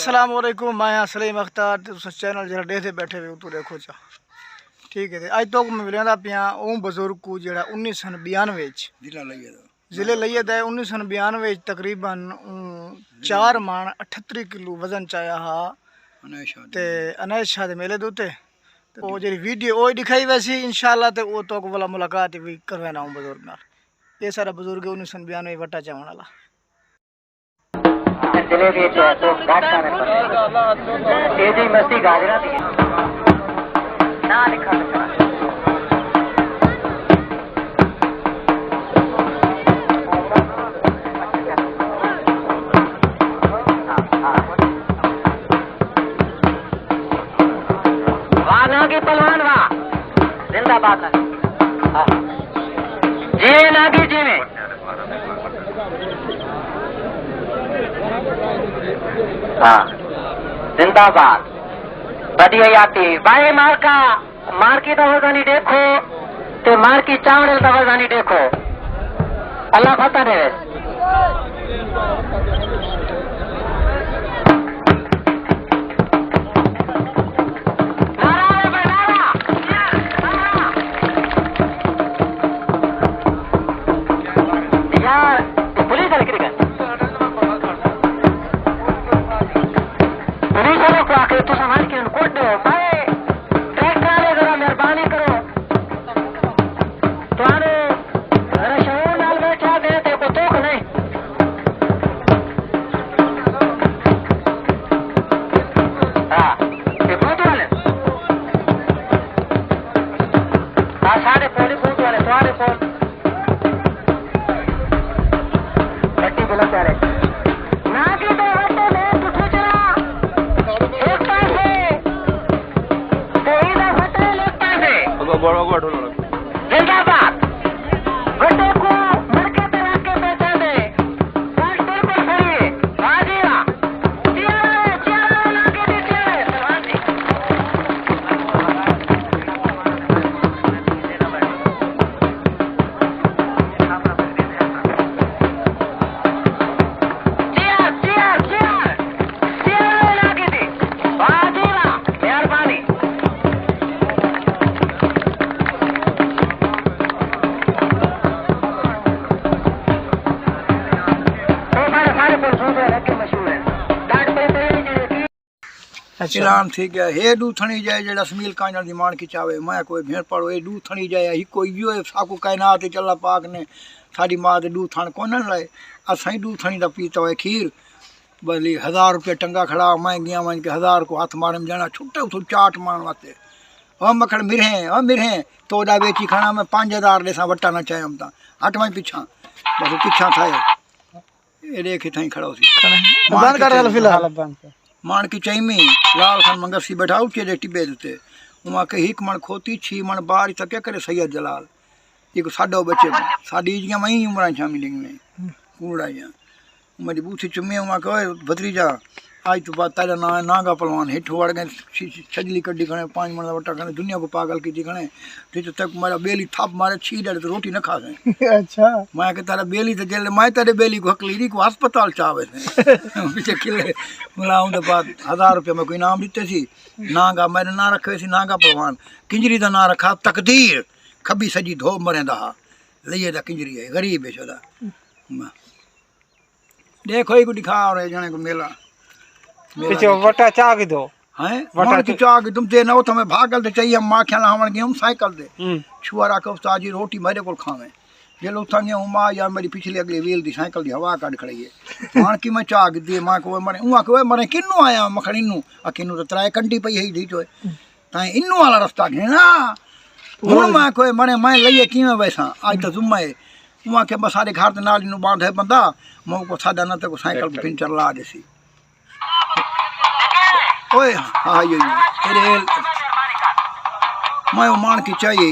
अस्सलाम वालेकुम, मैं सलीम अख्तर चैनल जरा देखते बैठे हुए तू देखो चा ठीक है। अज तो मैं मिलना पिया वो बुजुर्ग को जरा 1992 जिले लैयद है 1992 तकरीबन 4 मन 78 किलो वजन चाया हा ते अनैश शाह दे मेले दूते वो जी वीडियो वो दिखाई वैसी इंशाल्लाह ते वो तो वाला मुलाकात भी करवाना हूँ बुजुर्ग नाल। ये सारा बुजुर्ग 1992 वटा चावण वाला जलेबी तो घाट खाने पर तेजी मस्ती गाजरा दी ना लिखा वाह नागी पहलवान वाह जिंदाबाद जी नागी जी में हाँ जिंदाबाद बढ़िया याती भाई मार की दवाजानी देखो तो मार की चावड़े दवाजानी देखो अल्लाह पता है यार पुलिस वाले किधर गए तो समाज के कोट दो भाई ट्रैक्टर वाले जरा मेहरबानी करो तुम्हारे शहर लाल बैठा दे ते को तोख नहीं हाँ ये फूट वाले हाँ सारे पोली फूट वाले तुम्हारे पोल बट्टी बोला प्यारे ना की तो हटो दे तू सोचना जिंदाबाद गड्ढे को मड़के पे रख के बैठा दे बात बिल्कुल सही है बाजीरा चियारा लाके दे सलवानी चियारा लाके दे बाजीरा मेहरबानी ऐलान थी गया हे दू थणी जाए जड़ा समील कांजल दी मान की चावे मैं कोई भेड़ पड़ो ए दू थणी जाए ही कोई यो साकू कायनात चला पाक ने साडी मां दे दू थण कोनन लाए असाई दू थणी दा पीता है खीर बली 1000 रुपया टंगा खड़ा मैं गया मन के 1000 को हाथ मारम जाना छुट्टे तो चाट मान वाते हम मखण मिरहे तो दा बेची खाना में 5000 ले सा वट्टा ना चाहे हम ता हट में पीछा बस पीछा थाए ए देख थाई खड़ा सी बंद कर दे फिलहाल बंद मान की चाइमी लाल खान मंगसी बैठा उचे दे टिबे देते वहाँ के हिक मन खोती 6 मन बाहर तक करे सैयद जलाल एक साडो बच्चे साडी जिया मई उम्र शामिल में कूड़ा या मेरी बूथी चुमे वहाँ कहे भतरीजा आज तो बात तारा ना नागा पहलवान हिट वड़ गए छजली कड्डी खणे 5 मन वटा खणे दुनिया को पागल की थी खणे तो तक मारा बेली थाप मारे 6 डर तो रोटी न खा गए अच्छा मैं के तारा बेली तो जेल मैं तारे बेली को हकली को अस्पताल चावे थे पीछे किले मुलाऊं तो बात 1000 रुपया में कोई नाम दिते सी नागा मेरे ना रखे सी नागा पहलवान किंजरी दा ना रखा तकदीर खबी सजी धो मरेंदा लइए दा किंजरी है गरीब है सदा देखो ही को दिखा रहे जने को मेला पीछे वटा चाक दो हैं वटा की चाक तुम ते न तो मैं भागल ते चाहिए मां ख्याल हमन हम साइकिल दे छुआरा को ताजी रोटी मेरे को खावे जे लो थंगे मां या मेरी पिछली अगली व्हील दी साइकिल दी हवा काट खड़ी है मान की मैं चाक दे मां को मरे उहा को मरे किन्नु आया मखण इन्नु आ किन्नु तो त्राय कंडी पई है दी तो ताई इन्नु वाला रास्ता घेना हुन मां को मरे मैं लइए कीवे वैसा आज तो जुम्मा है उहा के बस सारे घर नाल नु बांध है बंदा मो को सादा न तो साइकिल को पिंचर ला देसी ओए हाँ ये मैं मान की चाहिए